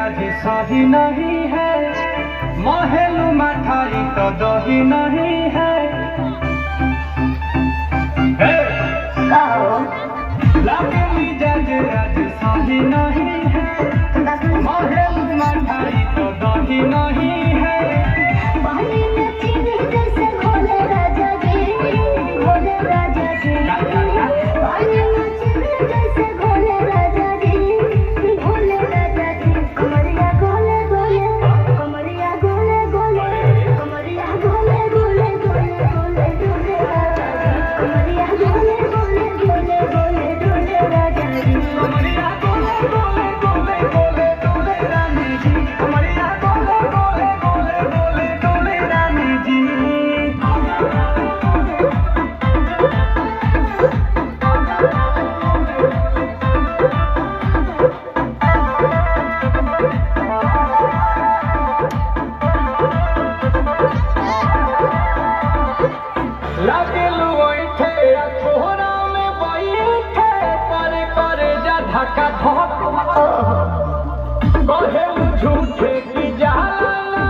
आज सही नहीं है, महलू मठाई तो दही नहीं है। लागे मिजाज आज सही नहीं है, महलू मठाई तो दही नहीं है। झूठे की जाला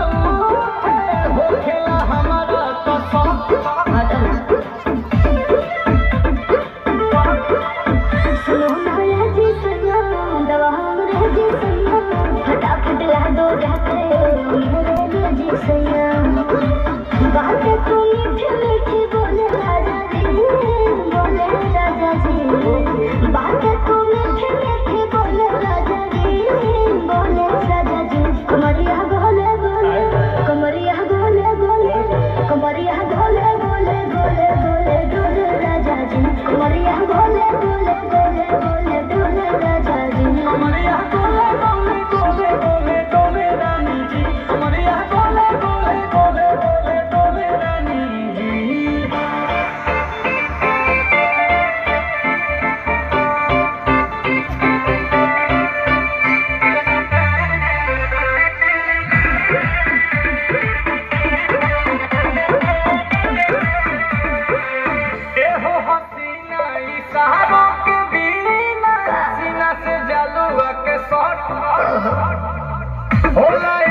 हो खेला हमारा तो सुनो नया जी सैया दवा हमरे जी सैया फटाफट ला दो जाके मेरे जी सैया बात तू मीठी मीठी बोले राजा जी बात तू मीठी मीठी बोले राजा जी बोले राजा जी कमरिया बोले बोले कमरिया बोले बोले कमरिया बोले बोले बोले बोले डोले राजा जी कमरिया बोले बोले बोले बोले डोले राजा जी कमरिया बोले बोले बोले बोले डोले रानी जी कमरिया बोले बोले बोले बोले डोले रानी जी। साहबों के बीना सीना से जलुआ के शॉट होला।